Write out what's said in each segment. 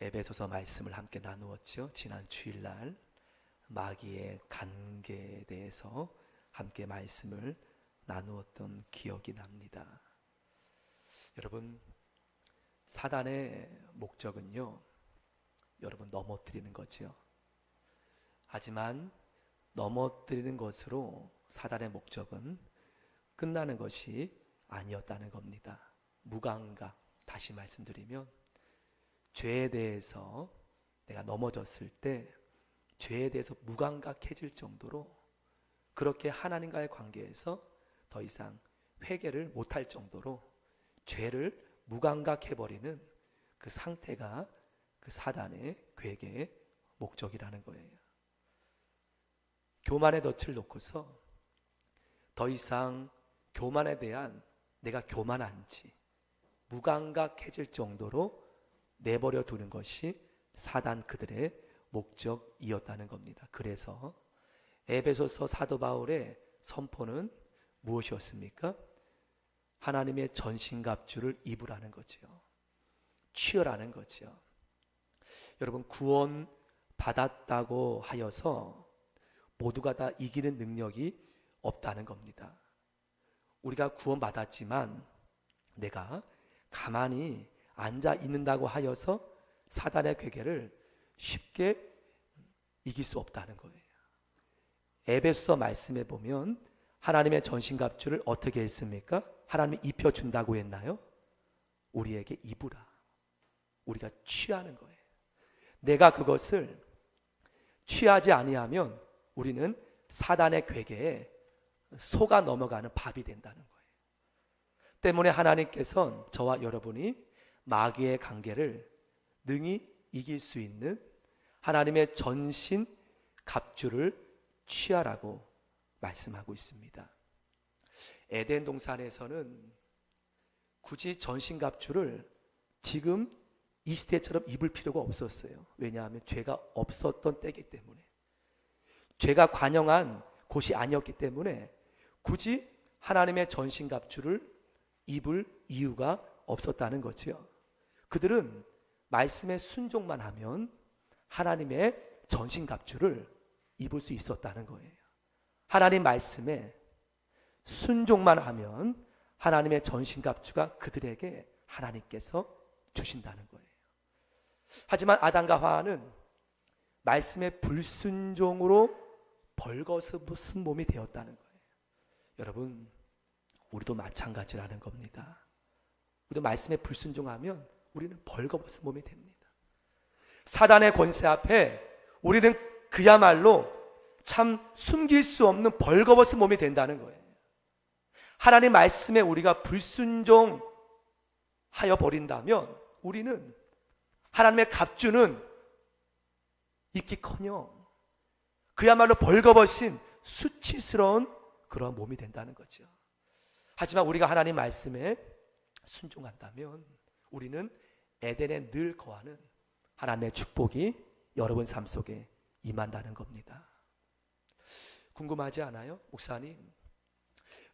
에베소서 말씀을 함께 나누었죠. 지난 주일날 마귀의 관계에 대해서 함께 말씀을 나누었던 기억이 납니다. 여러분, 사단의 목적은요, 여러분 넘어뜨리는 거죠. 하지만 넘어뜨리는 것으로 사단의 목적은 끝나는 것이 아니었다는 겁니다. 무감각, 다시 말씀드리면 죄에 대해서 내가 넘어졌을 때 죄에 대해서 무감각해질 정도로 그렇게 하나님과의 관계에서 더 이상 회개를 못할 정도로 죄를 무감각해버리는 그 상태가 그 사단의 괴계의 목적이라는 거예요. 교만의 덫을 놓고서 더 이상 교만에 대한 내가 교만한지 무감각해질 정도로 내버려 두는 것이 사단 그들의 목적이었다는 겁니다. 그래서 에베소서 사도 바울의 선포는 무엇이었습니까? 하나님의 전신갑주를 입으라는 거죠. 취하라는 거죠. 여러분, 구원 받았다고 하여서 모두가 다 이기는 능력이 없다는 겁니다. 우리가 구원 받았지만 내가 가만히 앉아 있는다고 하여서 사단의 괴계를 쉽게 이길 수 없다는 거예요. 에베소서 말씀에 보면 하나님의 전신갑주를 어떻게 했습니까? 하나님이 입혀준다고 했나요? 우리에게 입으라. 우리가 취하는 거예요. 내가 그것을 취하지 아니하면 우리는 사단의 괴계에 속아 넘어가는 밥이 된다는 거예요. 때문에 하나님께서는 저와 여러분이 마귀의 관계를 능히 이길 수 있는 하나님의 전신 갑주를 취하라고 말씀하고 있습니다. 에덴 동산에서는 굳이 전신 갑주를 지금 이 시대처럼 입을 필요가 없었어요. 왜냐하면 죄가 없었던 때이기 때문에, 죄가 관영한 곳이 아니었기 때문에 굳이 하나님의 전신 갑주를 입을 이유가 없었다는 거죠. 그들은 말씀에 순종만 하면 하나님의 전신갑주를 입을 수 있었다는 거예요. 하나님 말씀에 순종만 하면 하나님의 전신갑주가 그들에게 하나님께서 주신다는 거예요. 하지만 아담과 하와는 말씀의 불순종으로 벌거벗은 몸이 되었다는 거예요. 여러분, 우리도 마찬가지라는 겁니다. 우리도 말씀에 불순종하면 우리는 벌거벗은 몸이 됩니다. 사단의 권세 앞에 우리는 그야말로 참 숨길 수 없는 벌거벗은 몸이 된다는 거예요. 하나님 말씀에 우리가 불순종하여 버린다면 우리는 하나님의 갑주는 입기커녕 그야말로 벌거벗은 수치스러운 그런 몸이 된다는 거죠. 하지만 우리가 하나님 말씀에 순종한다면 우리는 에덴에 늘 거하는 하나님의 축복이 여러분 삶 속에 임한다는 겁니다. 궁금하지 않아요? 목사님,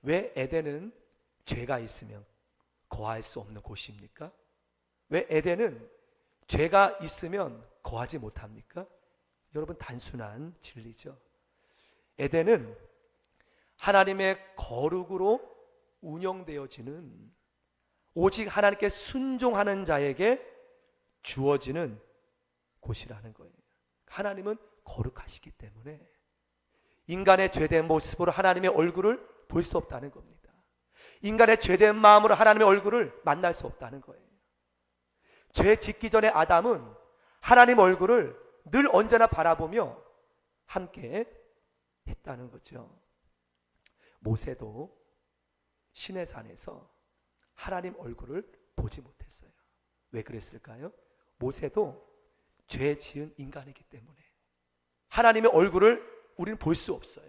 왜 에덴은 죄가 있으면 거할 수 없는 곳입니까? 왜 에덴은 죄가 있으면 거하지 못합니까? 여러분, 단순한 진리죠. 에덴은 하나님의 거룩으로 운영되어지는, 오직 하나님께 순종하는 자에게 주어지는 곳이라는 거예요. 하나님은 거룩하시기 때문에 인간의 죄된 모습으로 하나님의 얼굴을 볼 수 없다는 겁니다. 인간의 죄된 마음으로 하나님의 얼굴을 만날 수 없다는 거예요. 죄 짓기 전에 아담은 하나님 얼굴을 늘 언제나 바라보며 함께 했다는 거죠. 모세도 시내산에서 하나님 얼굴을 보지 못했어요. 왜 그랬을까요? 모세도 죄 지은 인간이기 때문에 하나님의 얼굴을 우리는 볼 수 없어요.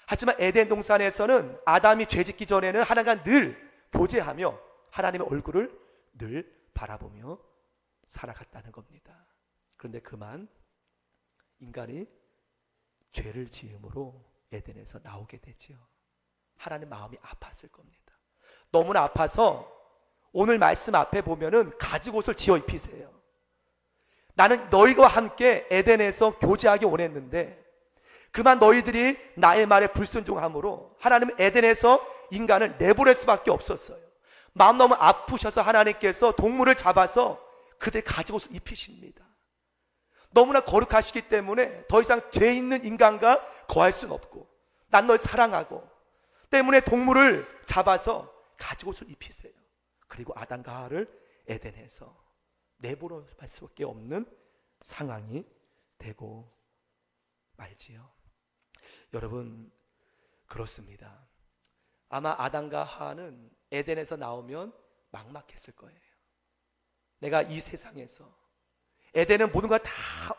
하지만 에덴 동산에서는 아담이 죄 짓기 전에는 하나님과 늘 교제하며 하나님의 얼굴을 늘 바라보며 살아갔다는 겁니다. 그런데 그만 인간이 죄를 지음으로 에덴에서 나오게 되지요. 하나님 마음이 아팠을 겁니다. 너무나 아파서 오늘 말씀 앞에 보면은 가죽옷을 지어 입히세요. 나는 너희와 함께 에덴에서 교제하기 원했는데 그만 너희들이 나의 말에 불순종함으로 하나님은 에덴에서 인간을 내보낼 수밖에 없었어요. 마음 너무 아프셔서 하나님께서 동물을 잡아서 그들 가지고서 입히십니다. 너무나 거룩하시기 때문에 더 이상 죄 있는 인간과 거할 수는 없고 난 널 사랑하고 때문에 동물을 잡아서 가지고서 입히세요. 그리고 아담과 하와를 에덴에서 내보낼 수밖에 없는 상황이 되고 말지요. 여러분, 그렇습니다. 아마 아담과 하와는 에덴에서 나오면 막막했을 거예요. 내가 이 세상에서 에덴은 모든 것 다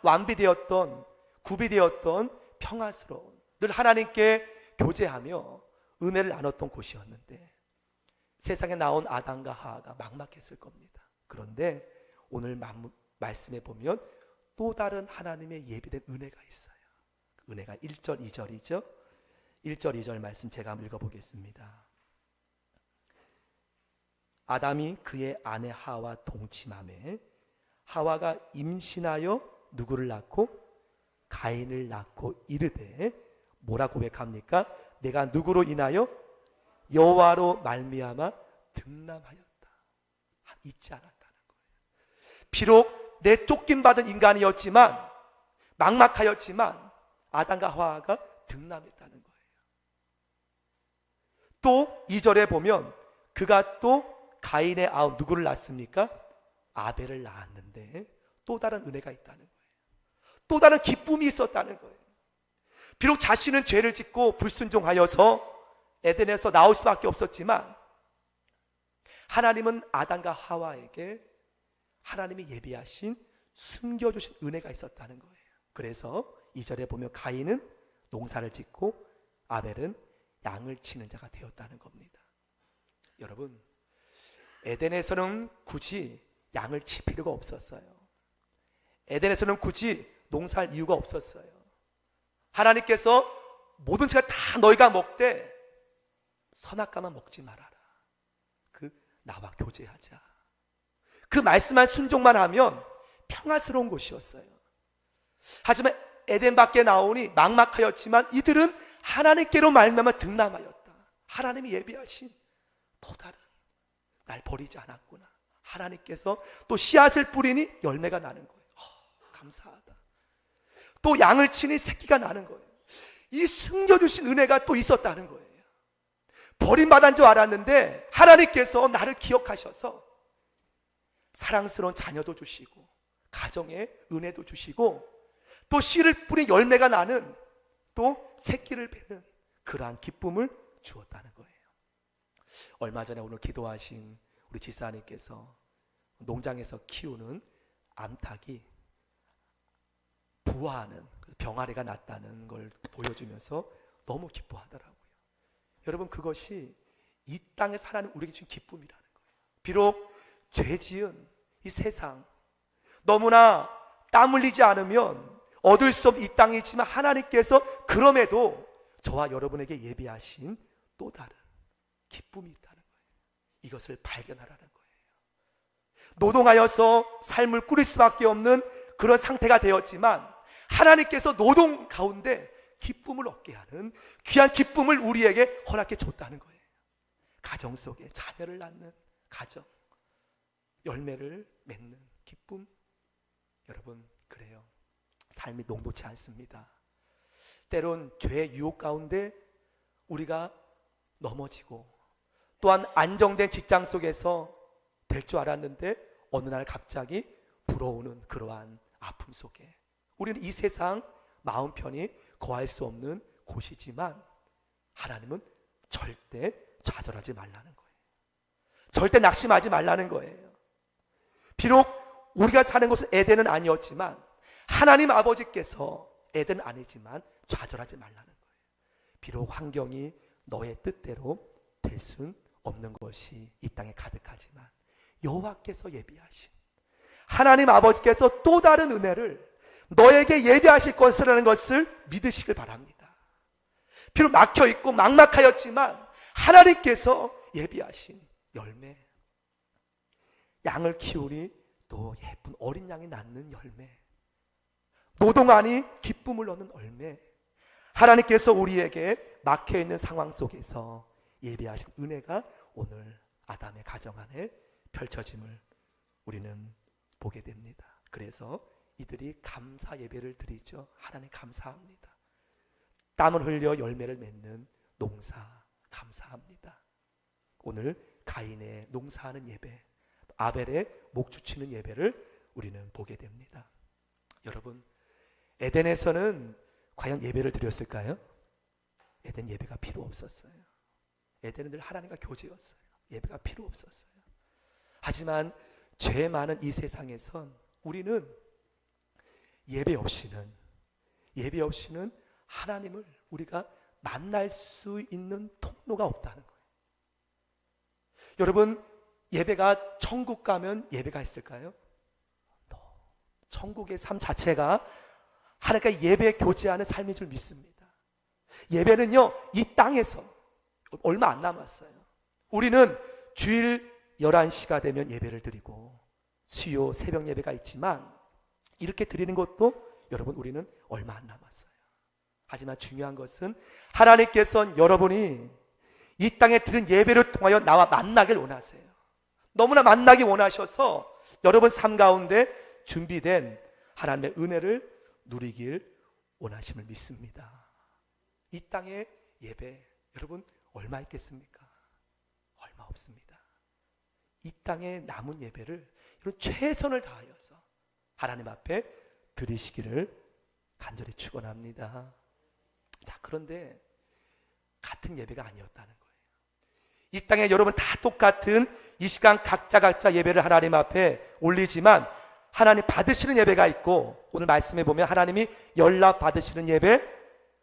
완비되었던, 구비되었던 평화스러운, 늘 하나님께 교제하며 은혜를 나눴던 곳이었는데 세상에 나온 아담과 하와가 막막했을 겁니다. 그런데 오늘 말씀에 보면 또 다른 하나님의 예비된 은혜가 있어요. 그 은혜가 1절 2절이죠 1절 2절 말씀 제가 한번 읽어보겠습니다. 아담이 그의 아내 하와 동침하매 하와가 임신하여 누구를 낳고 가인을 낳고 이르되 뭐라 고백합니까? 내가 누구로 인하여 여호와로 말미암아 등남하였다. 잊지 않았다는 거예요. 비록 내쫓김 받은 인간이었지만 막막하였지만 아담과 하와가 등남했다는 거예요. 또 2절에 보면 그가 또 가인의 아우 누구를 낳습니까? 아벨을 낳았는데 또 다른 은혜가 있다는 거예요. 또 다른 기쁨이 있었다는 거예요. 비록 자신은 죄를 짓고 불순종하여서 에덴에서 나올 수밖에 없었지만 하나님은 아담과 하와에게 하나님이 예비하신 숨겨주신 은혜가 있었다는 거예요. 그래서 2절에 보면 가인은 농사를 짓고 아벨은 양을 치는 자가 되었다는 겁니다. 여러분, 에덴에서는 굳이 양을 칠 필요가 없었어요. 에덴에서는 굳이 농사할 이유가 없었어요. 하나님께서 모든 것을 다 너희가 먹되 선악과만 먹지 말아라. 그 나와 교제하자. 그 말씀만 순종만 하면 평화스러운 곳이었어요. 하지만 에덴 밖에 나오니 막막하였지만 이들은 하나님께로 말미암아 등남하였다. 하나님이 예비하신 또 다른 날 버리지 않았구나. 하나님께서 또 씨앗을 뿌리니 열매가 나는 거예요. 감사하다. 또 양을 치니 새끼가 나는 거예요. 이 숨겨주신 은혜가 또 있었다는 거예요. 버림받은 줄 알았는데 하나님께서 나를 기억하셔서 사랑스러운 자녀도 주시고 가정에 은혜도 주시고 또 씨를 뿌린 열매가 나는 또 새끼를 베는 그러한 기쁨을 주었다는 거예요. 얼마 전에 오늘 기도하신 우리 지사님께서 농장에서 키우는 암탉이 부화하는 병아리가 났다는 걸 보여주면서 너무 기뻐하더라고요. 여러분, 그것이 이 땅에 살아가는 우리에게 주신 기쁨이라는 거예요. 비록 죄 지은 이 세상 너무나 땀 흘리지 않으면 얻을 수 없는 이 땅이지만 하나님께서 그럼에도 저와 여러분에게 예비하신 또 다른 기쁨이 있다는 거예요. 이것을 발견하라는 거예요. 노동하여서 삶을 꾸릴 수밖에 없는 그런 상태가 되었지만 하나님께서 노동 가운데 기쁨을 얻게 하는 귀한 기쁨을 우리에게 허락해 줬다는 거예요. 가정 속에 자녀를 낳는 가정, 열매를 맺는 기쁨. 여러분, 그래요. 삶이 녹록지 않습니다. 때론 죄의 유혹 가운데 우리가 넘어지고 또한 안정된 직장 속에서 될 줄 알았는데 어느 날 갑자기 불어오는 그러한 아픔 속에 우리는 이 세상 마음 편히 거할 수 없는 곳이지만 하나님은 절대 좌절하지 말라는 거예요. 절대 낙심하지 말라는 거예요. 비록 우리가 사는 곳은 에덴은 아니었지만 하나님 아버지께서 에덴은 아니지만 좌절하지 말라는 거예요. 비록 환경이 너의 뜻대로 될 순 없는 것이 이 땅에 가득하지만 여호와께서 예비하신 하나님 아버지께서 또 다른 은혜를 너에게 예비하실 것이라는 것을 믿으시길 바랍니다. 비록 막혀있고 막막하였지만 하나님께서 예비하신 열매, 양을 키우니 또 예쁜 어린 양이 낳는 열매, 노동하니 기쁨을 얻는 열매, 하나님께서 우리에게 막혀있는 상황 속에서 예비하신 은혜가 오늘 아담의 가정 안에 펼쳐짐을 우리는 보게 됩니다. 그래서 이들이 감사 예배를 드리죠. 하나님 감사합니다. 땀을 흘려 열매를 맺는 농사 감사합니다. 오늘 가인의 농사하는 예배, 아벨의 목주치는 예배를 우리는 보게 됩니다. 여러분, 에덴에서는 과연 예배를 드렸을까요? 에덴 예배가 필요 없었어요. 에덴은 늘 하나님과 교제였어요. 예배가 필요 없었어요. 하지만 죄 많은 이 세상에선 우리는 예배 없이는 하나님을 우리가 만날 수 있는 통로가 없다는 거예요. 여러분, 예배가 천국 가면 예배가 있을까요? 천국의 삶 자체가 하나님과 예배 교제하는 삶인 줄 믿습니다. 예배는요, 이 땅에서 얼마 안 남았어요. 우리는 주일 11시가 되면 예배를 드리고 수요 새벽 예배가 있지만 이렇게 드리는 것도 여러분 우리는 얼마 안 남았어요. 하지만 중요한 것은 하나님께서는 여러분이 이 땅에 드린 예배를 통하여 나와 만나길 원하세요. 너무나 만나기 원하셔서 여러분 삶 가운데 준비된 하나님의 은혜를 누리길 원하심을 믿습니다. 이 땅의 예배 여러분 얼마 있겠습니까? 얼마 없습니다. 이 땅에 남은 예배를 여러분 최선을 다하여서 하나님 앞에 드리시기를 간절히 축원합니다. 자, 그런데 같은 예배가 아니었다는 거예요. 이 땅에 여러분 다 똑같은 이 시간 각자 예배를 하나님 앞에 올리지만 하나님 받으시는 예배가 있고, 오늘 말씀해 보면 하나님이 연락 받으시는 예배,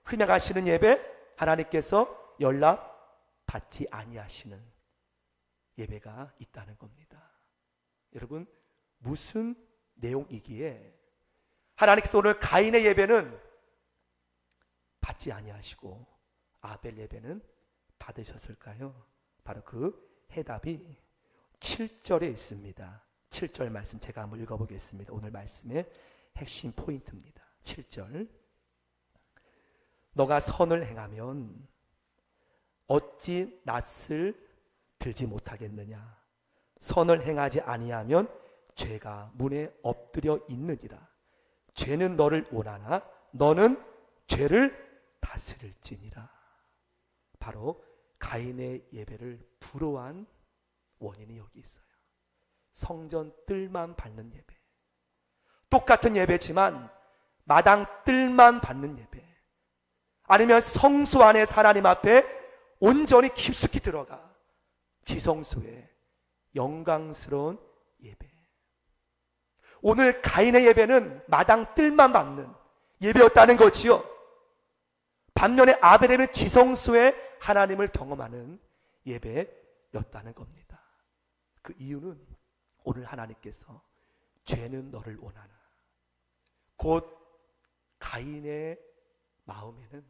흠양하시는 예배, 하나님께서 연락 받지 아니하시는 예배가 있다는 겁니다. 여러분, 무슨 내용이기에 하나님께서 오늘 가인의 예배는 받지 아니하시고 아벨 예배는 받으셨을까요? 바로 그 해답이 7절에 있습니다. 7절 말씀 제가 한번 읽어보겠습니다. 오늘 말씀의 핵심 포인트입니다. 7절, 너가 선을 행하면 어찌 낯을 들지 못하겠느냐? 선을 행하지 아니하면 죄가 문에 엎드려 있느니라. 죄는 너를 원하나 너는 죄를 다스릴지니라. 바로 가인의 예배를 불허한 원인이 여기 있어요. 성전 뜰만 받는 예배, 똑같은 예배지만 마당 뜰만 받는 예배, 아니면 성소 안에 하나님 앞에 온전히 깊숙이 들어가 지성소에 영광스러운 예배. 오늘 가인의 예배는 마당 뜰만 받는 예배였다는 거지요. 반면에 아벨에는 지성소에 하나님을 경험하는 예배였다는 겁니다. 그 이유는 오늘 하나님께서 죄는 너를 원하나, 곧 가인의 마음에는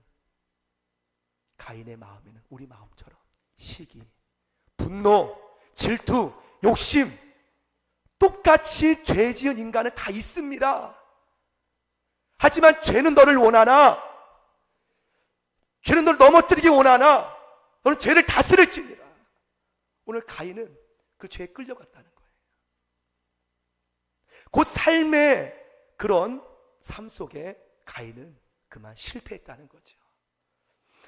우리 마음처럼 시기, 분노, 질투, 욕심, 똑같이 죄 지은 인간은 다 있습니다. 하지만 죄는 너를 원하나, 죄는 너를 넘어뜨리기 원하나, 너는 죄를 다스릴지니라. 오늘 가인은 그 죄에 끌려갔다는 거예요. 곧 삶의 그런 삶 속에 가인은 그만 실패했다는 거죠.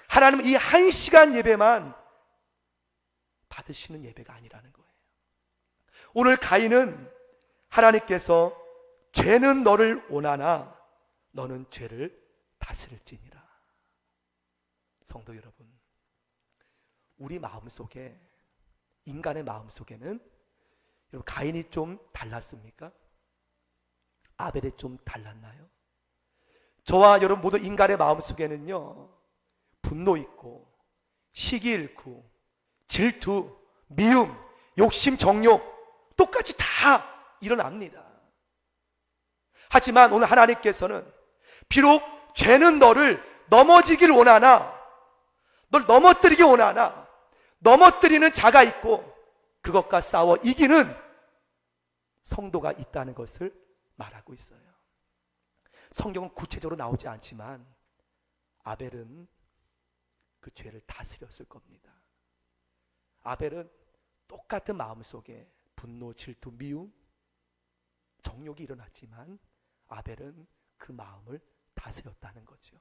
하나님은 이 한 시간 예배만 받으시는 예배가 아니라는 거예요. 오늘 가인은 하나님께서 죄는 너를 원하나 너는 죄를 다스릴지니라. 성도 여러분, 우리 마음속에, 인간의 마음속에는 여러분 가인이 좀 달랐습니까? 아벨이 좀 달랐나요? 저와 여러분 모든 인간의 마음속에는요, 분노 있고 시기 잃고 질투, 미움, 욕심, 정욕 똑같이 다 일어납니다. 하지만 오늘 하나님께서는 비록 죄는 너를 넘어지길 원하나, 널 넘어뜨리기 원하나, 넘어뜨리는 자가 있고 그것과 싸워 이기는 성도가 있다는 것을 말하고 있어요. 성경은 구체적으로 나오지 않지만 아벨은 그 죄를 다스렸을 겁니다. 아벨은 똑같은 마음속에 분노, 질투, 미움, 정욕이 일어났지만 아벨은 그 마음을 다스렸다는 거죠.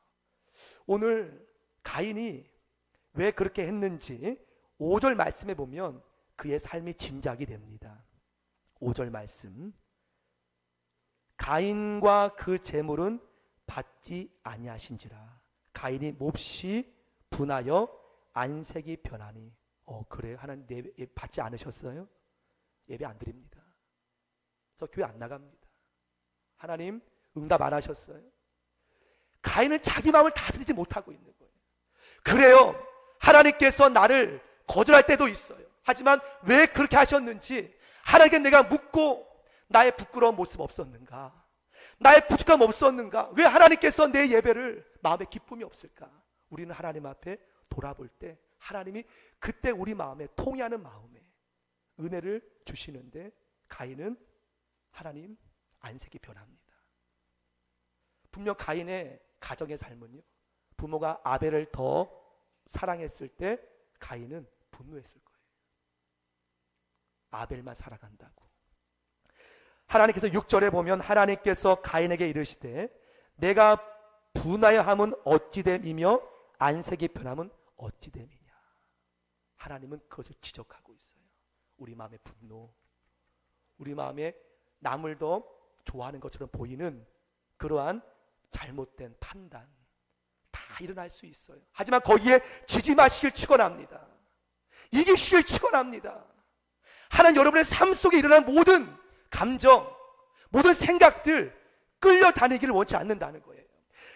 오늘 가인이 왜 그렇게 했는지 5절 말씀에 보면 그의 삶이 짐작이 됩니다. 5절 말씀, 가인과 그 재물은 받지 아니하신지라. 가인이 몹시 분하여 안색이 변하니. 그래요? 하나님 예배 받지 않으셨어요? 예배 안 드립니다. 저 교회 안 나갑니다. 하나님 응답 안 하셨어요? 가인은 자기 마음을 다스리지 못하고 있는 거예요. 그래요, 하나님께서 나를 거절할 때도 있어요. 하지만 왜 그렇게 하셨는지 하나님께 내가 묻고, 나의 부끄러운 모습 없었는가? 나의 부족함 없었는가? 왜 하나님께서 내 예배를 마음에 기쁨이 없을까? 우리는 하나님 앞에 돌아볼 때 하나님이 그때 우리 마음에 통해하는 마음에 은혜를 주시는데, 가인은 하나님 안색이 변합니다. 분명 가인의 가정의 삶은요, 부모가 아벨을 더 사랑했을 때 가인은 분노했을 거예요. 아벨만 살아간다고. 하나님께서 6절에 보면 하나님께서 가인에게 이르시되 내가 분하여 함은 어찌됨이며 안색이 변함은 어찌됨이냐. 하나님은 그것을 지적하고 있어요. 우리 마음의 분노, 우리 마음에 남을 더 좋아하는 것처럼 보이는 그러한 잘못된 판단 다 일어날 수 있어요. 하지만 거기에 지지 마시길 축원합니다. 이기시길 축원합니다. 하나님 여러분의 삶 속에 일어난 모든 감정, 모든 생각들 끌려다니기를 원치 않는다는 거예요.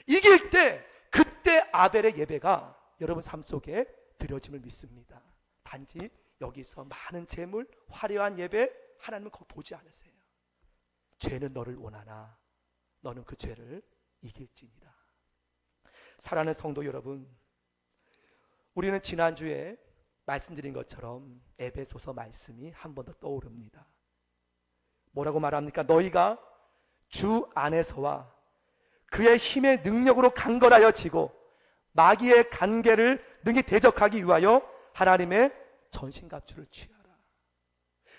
이길 때 그때 아벨의 예배가 여러분 삶 속에 드려짐을 믿습니다. 단지 여기서 많은 재물, 화려한 예배, 하나님은 그거 보지 않으세요. 죄는 너를 원하나 너는 그 죄를 이길지니라. 사랑하는 성도 여러분, 우리는 지난주에 말씀드린 것처럼 에베소서 말씀이 한 번 더 떠오릅니다. 뭐라고 말합니까? 너희가 주 안에서와 그의 힘의 능력으로 강건하여 지고 마귀의 간계를 능히 대적하기 위하여 하나님의 전신갑주를 취하라.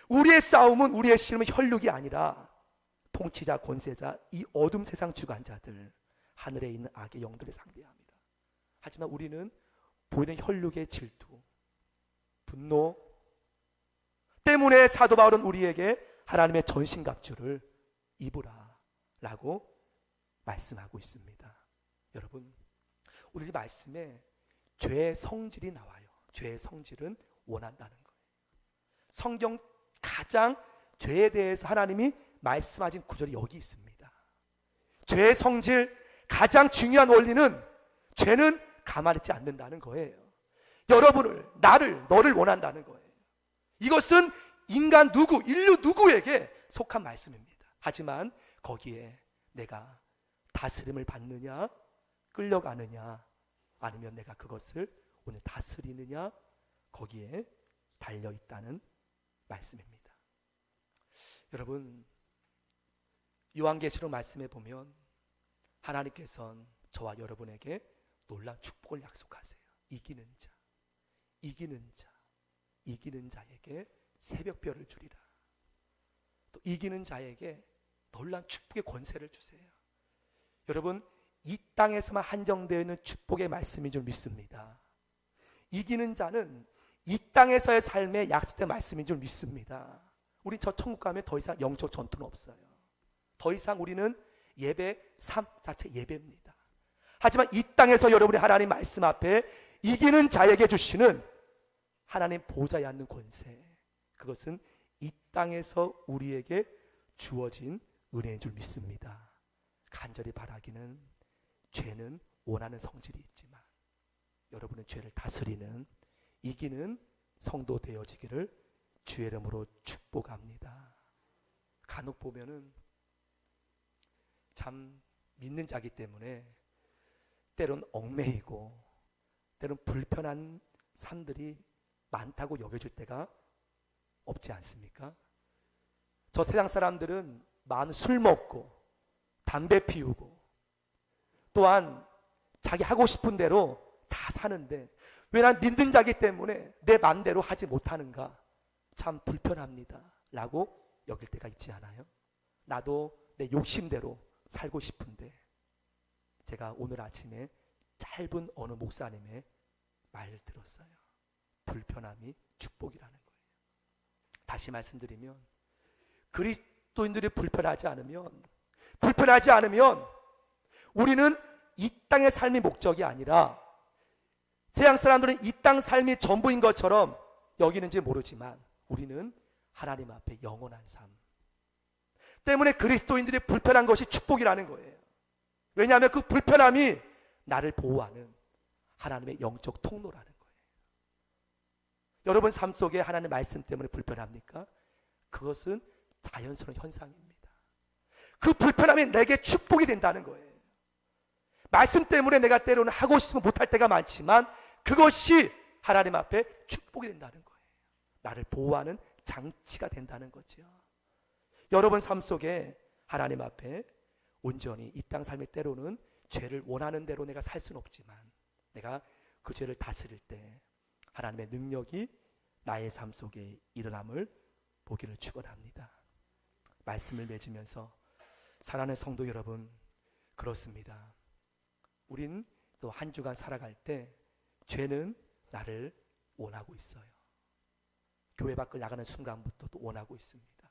우리의 싸움은, 우리의 씨름은 혈육이 아니라 통치자, 권세자, 이 어둠 세상 주관자들, 하늘에 있는 악의 영들을 상대합니다. 하지만 우리는 보이는 혈육의 질투, 분노 때문에 사도 바울은 우리에게 하나님의 전신갑주를 입으라 라고 말씀하고 있습니다. 여러분, 우리 말씀에 죄의 성질이 나와요. 죄의 성질은 원한다는 거예요. 성경 가장 죄에 대해서 하나님이 말씀하신 구절이 여기 있습니다. 죄의 성질, 가장 중요한 원리는 죄는 가만히 있지 않는다는 거예요. 여러분을, 나를, 너를 원한다는 거예요. 이것은 인간 누구, 인류 누구에게 속한 말씀입니다. 하지만 거기에 내가 다스림을 받느냐, 끌려가느냐, 아니면 내가 그것을 오늘 다스리느냐, 거기에 달려있다는 말씀입니다. 여러분, 요한계시록 말씀에 보면 하나님께서는 저와 여러분에게 놀라운 축복을 약속하세요. 이기는 자, 이기는 자, 이기는 자에게 새벽별을 주리라. 또 이기는 자에게 놀라운 축복의 권세를 주세요. 여러분, 이 땅에서만 한정되어 있는 축복의 말씀인 줄 믿습니다. 이기는 자는 이 땅에서의 삶의 약속된 말씀인 줄 믿습니다. 우리 저 천국 가면 더 이상 영적 전투는 없어요. 더 이상 우리는 예배, 삶 자체 예배입니다. 하지만 이 땅에서 여러분이 하나님 말씀 앞에 이기는 자에게 주시는 하나님 보좌에 앉는 권세, 그것은 이 땅에서 우리에게 주어진 은혜인 줄 믿습니다. 간절히 바라기는, 죄는 원하는 성질이 있지만 여러분은 죄를 다스리는, 이기는 성도 되어지기를 주의 이름으로 축복합니다. 간혹 보면은 참 믿는 자기 때문에 때론 얽매이고 때론 불편한 삶들이 많다고 여겨질 때가 없지 않습니까? 저 세상 사람들은 많은 술 먹고 담배 피우고 또한 자기 하고 싶은 대로 다 사는데 왜 난 믿는 자기 때문에 내 맘대로 하지 못하는가? 참 불편합니다 라고 여길 때가 있지 않아요? 나도 내 욕심대로 살고 싶은데, 제가 오늘 아침에 짧은 어느 목사님의 말을 들었어요. 불편함이 축복이라는 거예요. 다시 말씀드리면 그리스도인들이 불편하지 않으면 우리는 이 땅의 삶이 목적이 아니라 세상 사람들은 이 땅 삶이 전부인 것처럼 여기는지 모르지만 우리는 하나님 앞에 영원한 삶 때문에 그리스도인들이 불편한 것이 축복이라는 거예요. 왜냐하면 그 불편함이 나를 보호하는 하나님의 영적 통로라는 거예요. 여러분 삶 속에 하나님의 말씀 때문에 불편합니까? 그것은 자연스러운 현상입니다. 그 불편함이 내게 축복이 된다는 거예요. 말씀 때문에 내가 때로는 하고 싶으면 못할 때가 많지만 그것이 하나님 앞에 축복이 된다는 거예요. 나를 보호하는 장치가 된다는 거죠. 여러분 삶 속에 하나님 앞에 온전히 이 땅 삶의 때로는 죄를 원하는 대로 내가 살 수는 없지만 내가 그 죄를 다스릴 때 하나님의 능력이 나의 삶 속에 일어남을 보기를 축원합니다. 말씀을 맺으면서 사랑하는 성도 여러분, 그렇습니다. 우린 또 한 주간 살아갈 때 죄는 나를 원하고 있어요. 교회 밖을 나가는 순간부터 또 원하고 있습니다.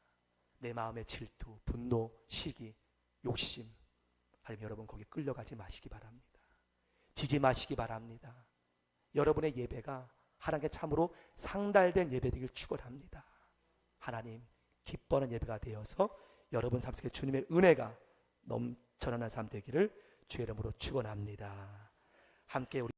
내 마음의 질투, 분노, 시기, 욕심, 하나님 여러분 거기에 끌려가지 마시기 바랍니다. 지지 마시기 바랍니다. 여러분의 예배가 하나님께 참으로 상달된 예배 되길 축원합니다. 하나님 기뻐하는 예배가 되어서 여러분 삶 속에 주님의 은혜가 넘쳐나는 삶 되기를 주의 이름으로 축원합니다. 함께 우리